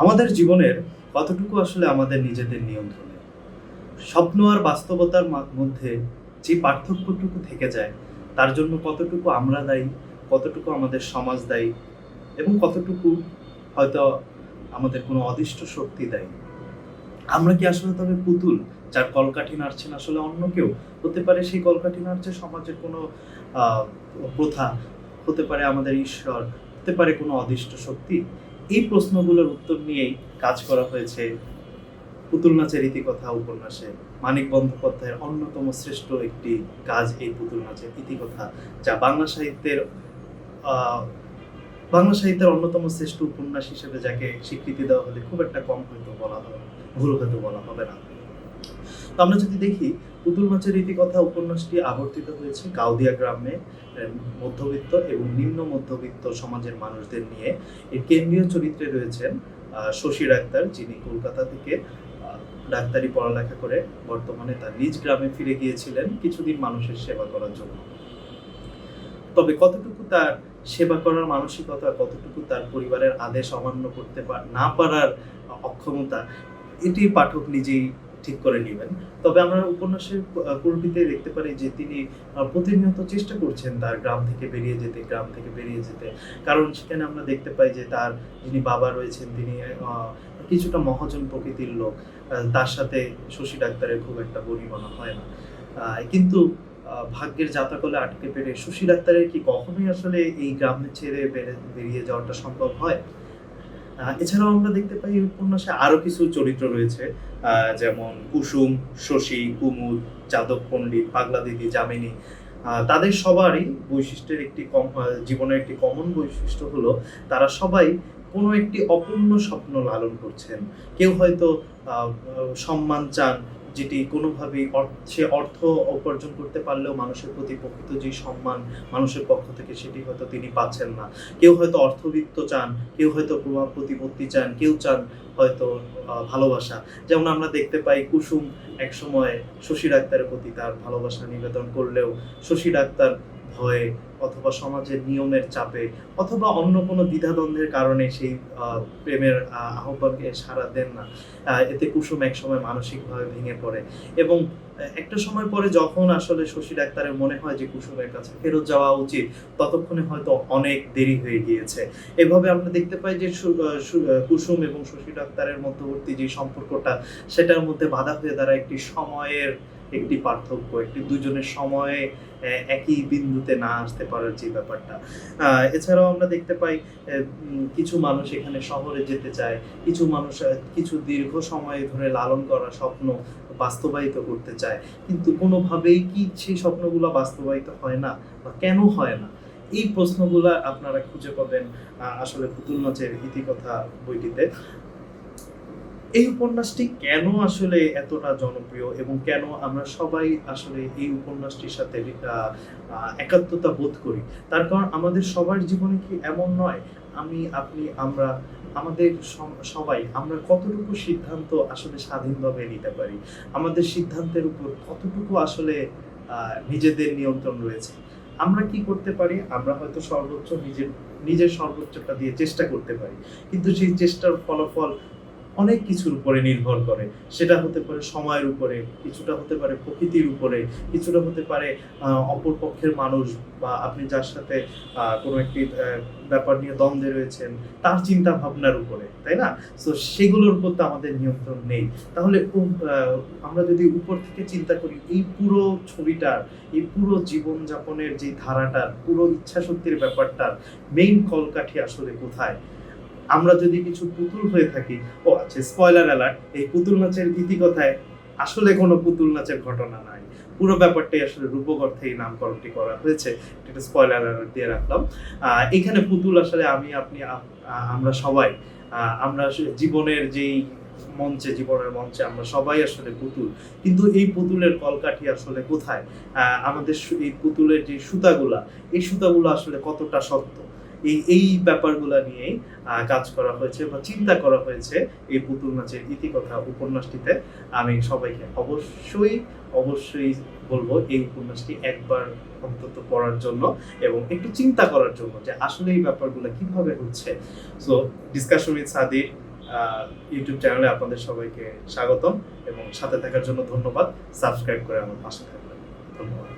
আমাদের জীবনের কতটুকু আসলে আমাদের নিজেদের নিয়ন্ত্রণে? স্বপ্ন আর বাস্তবতার মধ্যে যে পার্থক্যটুকু থেকে যায়, তার জন্য কতটুকু আমরা দায়ী, কতটুকু আমাদের সমাজ দায়ী এবং কতটুকু হয়তো আমাদের কোনো অদৃষ্ট শক্তি দায়ী? আমরা কি আসলে তবে পুতুল, যার কলকাঠি নাড়ছেন আসলে অন্য কেউ? হতে পারে সেই কলকাঠি নাড়ছে সমাজের কোনো আ প্রথা, হতে পারে আমাদের ঈশ্বর, হতে পারে কোনো অদৃষ্ট শক্তি? এই প্রশ্নগুলোর উত্তর নিয়েই কাজ করা হয়েছে পুতুল নাচের ইতিকথা উপন্যাসে। মানিক বন্দ্যোপাধ্যায়ের অন্যতম শ্রেষ্ঠ একটি কাজ এই পুতুল নাচের ইতিকথা, যা আ বাংলা সাহিত্যের অন্যতম শ্রেষ্ঠ উপন্যাস হিসেবে যাকে স্বীকৃতি দেওয়া হলে খুব একটা কম হয়তো বলা হবে, ভুল হয়তো বলা হবে না। তো আমরা যদি দেখি পুতুল নাচের ইতিকথা উপন্যাসটি আবর্তিত হয়েছে গাউদিয়া গ্রামে মধ্যবিত্ত এবং নিম্ন মধ্যবিত্ত সমাজের মানুষদের নিয়ে। এর কেন্দ্রীয় চরিত্রে রয়েছেন শশী ডাক্তার, যিনি কলকাতা থেকে ডাক্তারি পড়ালেখা করে বর্তমানে তার নিজ গ্রামে ফিরে গিয়েছিলেন কিছুদিন মানুষের সেবা করার জন্য। তবে কতটুকু তার সেবা করার মানসিকতা, কতটুকু তার পরিবারের আদেশ অমান্য করতে না পারার অক্ষমতা, এটি পাঠক নিজেই ঠিক করে নিবেন। তবে আমরা উপন্যাসের পূর্বিতে দেখতে পারি যে তিনি প্রতিনিয়ত চেষ্টা করছেন তার গ্রাম থেকে বেরিয়ে যেতে। কারণ সেখানে আমরা দেখতে পাই যে তার যিনি বাবা রয়েছেন তিনি কিছুটা মহাজন প্রকৃতির লোক। তার সাথে শশী ডাক্তারের খুব একটা বনিবনা হয় না। কিন্তু ভাগ্যের জাতাকলে আটকে পেরে শশী ডাক্তারের কি কখনোই আসলে এই গ্রাম ছেড়ে বেরিয়ে যাওয়াটা সম্ভব হয়? এছাড়াও আমরা দেখতে পাই এই উপন্যাসে আরো কিছু চরিত্র রয়েছে, যেমন কুসুম, শশী, কুমুদ, যাদব পণ্ডিত, পাগলা দিদি, যামিনী। তাদের সবারই বৈশিষ্ট্যের একটি জীবনের একটি কমন বৈশিষ্ট্য হলো তারা সবাই কোনো একটি অপূর্ণ স্বপ্ন লালন করছেন। কেউ হয়তো সম্মান চান, যেটি কোনোভাবেই সে অর্থ উপার্জন করতে পারলেও মানুষের প্রতি প্রকৃত যে সম্মান মানুষের পক্ষ থেকে সেটি হয়তো তিনি পাচ্ছেন না। কেউ হয়তো অর্থবিত্ত চান, কেউ হয়তো প্রভাব প্রতিপত্তি চান, কেউ চান হয়তো ভালোবাসা। যেমন আমরা দেখতে পাই কুসুম একসময় শশী ডাক্তারের প্রতি তার ভালোবাসা নিবেদন করলেও শশী ডাক্তার ভয়ে অথবা সমাজের নিয়মের চাপে অথবা অন্য কোনো দ্বিধাদ্বন্দ্বের কারণে সেই প্রেমের আহ্বানকে সাড়া দেন না। এতে কুসুম একসময় মানসিকভাবে ভেঙে পড়ে এবং একটা সময় পরে যখন আসলে শশী ডাক্তারের মনে হয় যে কুসুমের কাছে ফেরত যাওয়া উচিত, ততক্ষণে হয়তো অনেক দেরি হয়ে গিয়েছে। এভাবে আমরা দেখতে পাই যে কুসুম এবং শশী ডাক্তারের মধ্যবর্তী যে সম্পর্কটা, সেটার মধ্যে বাধা হয়ে দাঁড়ায় একটি সময়ের একটি পার্থক্য, একটি দুজনের সময়ে একই বিন্দুতে না আসতে পারার যে ব্যাপারটা। এছাড়াও আমরা দেখতে পাই কিছু মানুষ এখানে শহরে যেতে চায়, কিছু মানুষ কিছু দীর্ঘ সময় ধরে লালন করা স্বপ্ন বাস্তবায়িত করতে চায়, কিন্তু কোনোভাবেই কি সেই স্বপ্নগুলো বাস্তবায়িত হয় না, বা কেন হয় না? এই প্রশ্নগুলা আপনারা খুঁজে পাবেন আসলে পুতুল নাচের ইতিকথা বইটিতে। এই উপন্যাসটি কেন আসলে এতটা জনপ্রিয় এবং কেন আমরা সবাই আসলে এই উপন্যাসটির সাথে একাত্মতা বোধ করি, তার কারণ আমাদের সবার জীবনে কি এমন নয়, আমি, আপনি, আমরা, আমাদের সবাই আমরা কতটুকু সিদ্ধান্ত আসলে স্বাধীনভাবে নিতে পারি, আমাদের সিদ্ধান্তের উপর কতটুকু আসলে নিজেদের নিয়ন্ত্রণ রয়েছে। আমরা কি করতে পারি? আমরা হয়তো সর্বোচ্চ নিজের সর্বোচ্চটা দিয়ে চেষ্টা করতে পারি, কিন্তু সেই চেষ্টার ফলাফল অনেক কিছুর উপরে নির্ভর করে। সেটা হতে পারে সময়ের উপরে, কিছুটা হতে পারে প্রকৃতির উপরে, কিছুটা হতে পারে অপর পক্ষের মানুষ বা আপনি যার সাথে কোনো একটি ব্যাপার নিয়ে দ্বন্দ্বে রয়েছেন তার চিন্তা ভাবনার উপরে, তাই না? সো সেগুলোর উপর তো আমাদের নিয়ন্ত্রণ নেই। তাহলে আমরা যদি উপর থেকে চিন্তা করি, এই পুরো ছবিটার, এই পুরো জীবনযাপনের যে ধারাটার, পুরো ইচ্ছাশক্তির ব্যাপারটার মেইন কলকাঠি আসলে কোথায়? আমরা যদি কিছু পুতুল হয়ে থাকি, ও আচ্ছা, স্পয়লার অ্যালার্ট, এই পুতুল নাচের ইতিকথায় আসলে কোনো পুতুল নাচের ঘটনা নাই। পুরো ব্যাপারটাই আসলে রূপক অর্থে এই নামকরণটি করা হয়েছে। এটা স্পয়লার অ্যালার্ট দিয়ে রাখলাম। এখানে পুতুল আসলে আমি, আপনি, আমরা সবাই, আমরা আসলে জীবনের মঞ্চে আমরা সবাই আসলে পুতুল। কিন্তু এই পুতুলের কলকাঠি আসলে কোথায়? আমাদের এই পুতুলের যে সুতাগুলা, এই সুতাগুলো আসলে কতটা শক্ত? এই ব্যাপারগুলা নিয়েই কাজ করা হয়েছে বা চিন্তা করা হয়েছে এই পুতুল নাচের ইতিকথা উপন্যাসটিতে। আমি সবাইকে অবশ্যই বলবো এই উপন্যাসটি একবার অন্তত পড়ার জন্য এবং একটু চিন্তা করার জন্য যে আসলে এই ব্যাপারগুলো কিভাবে হচ্ছে। সো ডিসকাশন উইথ সাদির, ইউটিউব চ্যানেলে আপনাদের সবাইকে স্বাগতম এবং সাথে থাকার জন্য ধন্যবাদ। সাবস্ক্রাইব করে আমার পাশে থাকবেন। ধন্যবাদ।